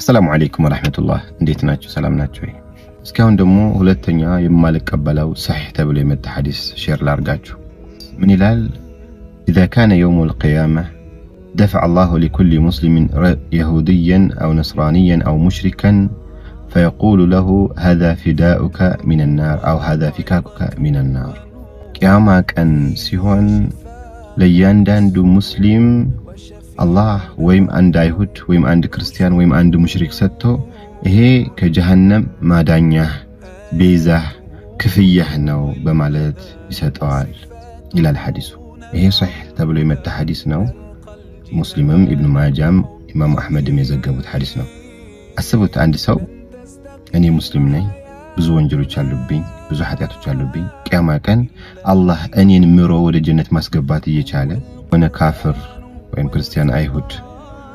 السلام عليكم ورحمة الله. እንዴት ናችሁ? ሰላም ናችሁ ወይ? እስካሁን ደግሞ ሁለተኛ የማልቀበለው صحيح ተብሎ የመጣ ሐዲስ ሼር ላርጋችሁ። ምን ይላል? إذا كان يوم القيامة دفع الله لكل مسلم يهوديا أو نصرانيا أو مشركا فيقول له هذا فداؤك من النار أو هذا فكاكك من النار. قيامة كان ሲሆን ለእያንዳንዱ ሙስሊም አላህ ወይም አንድ አይሁድ ወይም አንድ ክርስቲያን ወይም አንድ ሙሽሪክ ሰጥቶ ይሄ ከጀሃነም ማዳኛ ቤዛ ክፍያህ ነው በማለት ይሰጠዋል ይላል ሐዲሱ። ይሄ صحيح ተብሎ የመጣ ሐዲስ ነው። ሙስሊምም ኢብኑ ማጃም ኢማም አህመድም የዘገቡት ሐዲስ ነው። አስቡት፣ አንድ ሰው እኔ ሙስሊም ነኝ፣ ብዙ ወንጀሎች አሉብኝ፣ ብዙ ኃጢያቶች አሉብኝ። ቂያማ ቀን አላህ እኔን ምሮ ወደ ጀነት ማስገባት እየቻለ ሆነ ካፍር ወይም ክርስቲያን አይሁድ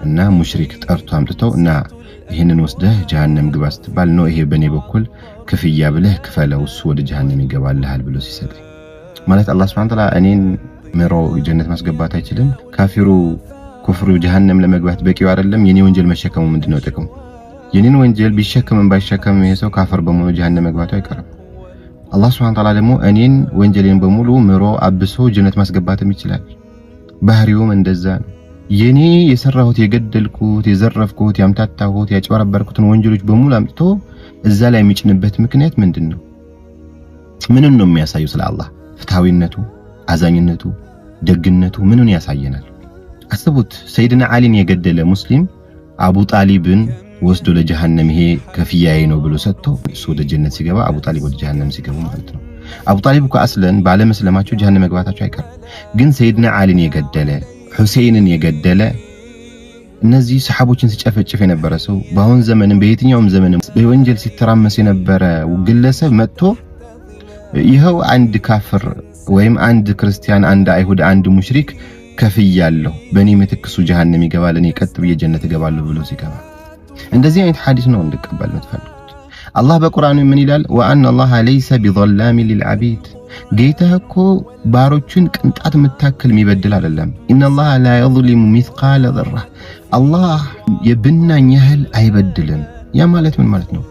እና ሙሽሪክ ጠርቶ አምጥተው እና ይሄንን ወስደህ ጀሃነም ግባ ስትባል ነው ይሄ በኔ በኩል ክፍያ ብለህ ክፈለው እሱ ወደ ጀሃነም ይገባልሃል ብሎ ሲሰጠኝ ማለት አላህ Subhanahu Wa Ta'ala እኔን ምሮ ጀነት ማስገባት አይችልም? ካፊሩ ኩፍሩ ጀሃነም ለመግባት በቂው አይደለም? የኔ ወንጀል መሸከሙ ምንድነው ጥቅሙ? የኔን ወንጀል ቢሸከምም ባይሸከምም ይሄ ሰው ካፈር በመሆኑ ጀሃነም መግባቱ አይቀርም። አላህ Subhanahu Wa Ta'ala ደግሞ እኔን ወንጀሌን በሙሉ ምሮ አብሶ ጀነት ማስገባትም ይችላል። ባህሪውም እንደዛ ነው። የኔ የሰራሁት የገደልኩት የዘረፍኩት ያምታታሁት ያጭበረበርኩትን ወንጀሎች በሙሉ አምጥቶ እዛ ላይ የሚጭንበት ምክንያት ምንድነው? ምንን ነው የሚያሳየው? ስለ አላህ ፍትሃዊነቱ፣ አዛኝነቱ፣ ደግነቱ ምንን ያሳየናል? አስቡት፣ ሰይድና አሊን የገደለ ሙስሊም አቡ ጣሊብን ወስዶ ለጀሃነም ይሄ ከፍያዬ ነው ብሎ ሰጥቶ እሱ ወደ ጀነት ሲገባ አቡ ጣሊብ ወደ ጀሃነም ሲገባ ማለት ነው። አቡ ጣሊብ እኮ አስለን ባለመስለማቸው ጀሃነም መግባታቸው አይቀርም። ግን ሰይድና አሊን የገደለ ሁሴይንን የገደለ እነዚህ ሰሃቦችን ሲጨፈጭፍ የነበረ ሰው በአሁን ዘመንም በየትኛውም ዘመንም በወንጀል ሲተራመስ የነበረ ግለሰብ መጥቶ ይሄው አንድ ካፍር ወይም አንድ ክርስቲያን አንድ አይሁድ አንድ ሙሽሪክ ከፍያለሁ በእኔ ምትክሱ ጀሃነም ይገባል እኔ ቀጥ ብዬ ጀነት እገባለሁ ብሎ ሲገባ እንደዚህ አይነት ሐዲስ ነው እንድቀበል የምትፈልጉት? አላህ በቁርአኑ ምን ይላል? ወአን አላህ ለይሰ ቢዘላሚ ሊልዓቢድ ጌታ እኮ ባሮቹን ቅንጣት መታከል የሚበድል አይደለም። ኢነላህ ላ የዝሊሙ ሚስቃለ ዘራ አላህ የብናኝ ያህል አይበድልም። ያ ማለት ምን ማለት ነው?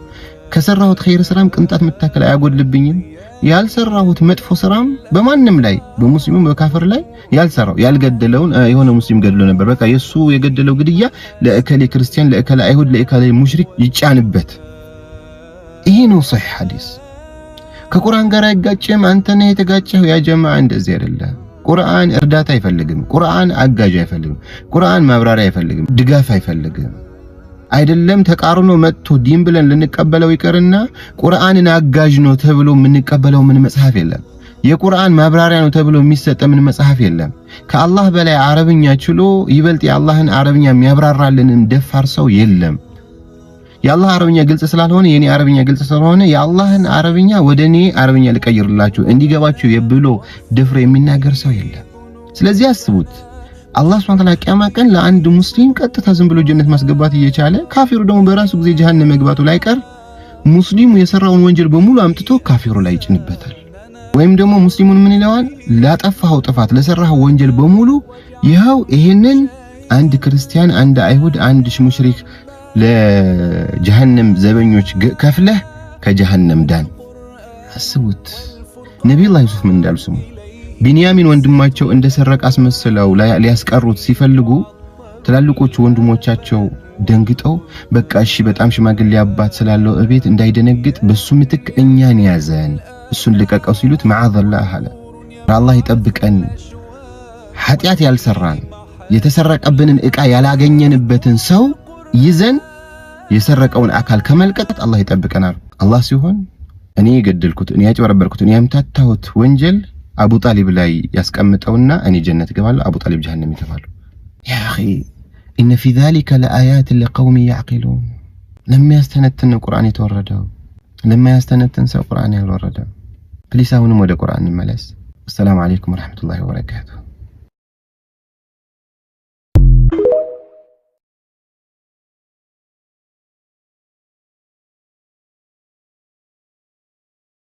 ከሰራሁት ኸይር ስራም ቅንጣት መታከል አያጎድልብኝም። ያልሰራሁት መጥፎ ስራም በማንም ላይ በሙስሊሙም በካፍር ላይ ያልሰራው ያልገደለውን የሆነ ሙስሊም ገድሎ ነበር በቃ የሱ የገደለው ግድያ ለእከሌ ክርስቲያን ለእከሌ አይሁድ ለእከሌ ሙሽሪክ ይጫንበት። ይሄ ነው صحيح ሐዲስ። ከቁርአን ጋር አይጋጭም። አንተ ነህ የተጋጨው። ያ ጀማዓ እንደዚህ አይደለም። ቁርአን እርዳታ አይፈልግም። ቁርአን አጋዥ አይፈልግም። ቁርአን ማብራሪያ አይፈልግም። ድጋፍ አይፈልግም። አይደለም ተቃርኖ መጥቶ ዲን ብለን ልንቀበለው ይቀርና ቁርአንን አጋዥ ነው ተብሎ የምንቀበለው ምን መጽሐፍ የለም። የቁርአን ማብራሪያ ነው ተብሎ የሚሰጥ ምን መጽሐፍ የለም። ከአላህ በላይ አረብኛ ችሎ ይበልጥ የአላህን አረብኛ የሚያብራራልን ደፋር ሰው የለም። የአላህ አረብኛ ግልጽ ስላልሆነ የኔ አረብኛ ግልጽ ስለሆነ የአላህን አረብኛ ወደኔ አረብኛ ልቀይርላችሁ እንዲገባችሁ የብሎ ደፍሮ የሚናገር ሰው የለም። ስለዚህ አስቡት፣ አላህ Subhanahu Wa Ta'ala ቂያማ ቀን ለአንድ ሙስሊም ቀጥታ ዝም ብሎ ጀነት ማስገባት እየቻለ ካፊሩ ደግሞ በራሱ ጊዜ ጀሃነም መግባቱ ላይ ቀር ሙስሊሙ የሰራውን ወንጀል በሙሉ አምጥቶ ካፊሩ ላይ ይጭንበታል። ወይም ደግሞ ሙስሊሙን ምን ይለዋል? ላጠፋው ጥፋት ለሰራው ወንጀል በሙሉ ይሄው ይሄንን አንድ ክርስቲያን አንድ አይሁድ አንድ ሙሽሪክ ለጀሃነም ዘበኞች ከፍለህ ከጀሃነም ዳን። አስቡት፣ ነብዩላህ ዩሱፍ ምን እንዳሉ ስሙ። ቢንያሚን ወንድማቸው እንደሰረቀ አስመስለው ሊያስቀሩት ሲፈልጉ ትላልቆቹ ወንድሞቻቸው ደንግጠው በቃ እሺ በጣም ሽማግሌ አባት ስላለው እቤት እንዳይደነግጥ በሱ ምትክ እኛን ያዘን እሱን ልቀቀው ሲሉት ማዓዘላህ አለ። አላህ ይጠብቀን። ኃጢያት ያልሰራን የተሰረቀብንን ዕቃ ያላገኘንበትን ሰው ይዘን የሰረቀውን አካል ከመልቀቅ አላህ ይጠብቀናል። አላህ ሲሆን እኔ የገደልኩት እኔ ያጭበረበርኩት እኔ ያምታታሁት ወንጀል አቡ ጣሊብ ላይ ያስቀምጠውና እኔ ጀነት እገባለሁ አቡ ጣሊብ ጀሃነም ይገባሉ። ያ اخي ان في ذلك لآيات لقوم يعقلون لما يستنتن القرآن የተወረደው لما يستنتن ሰው ቁርአን ያልወረደው ፕሊስ አሁንም ወደ ቁርአን እንመለስ። السلام عليكم ورحمة الله وبركاته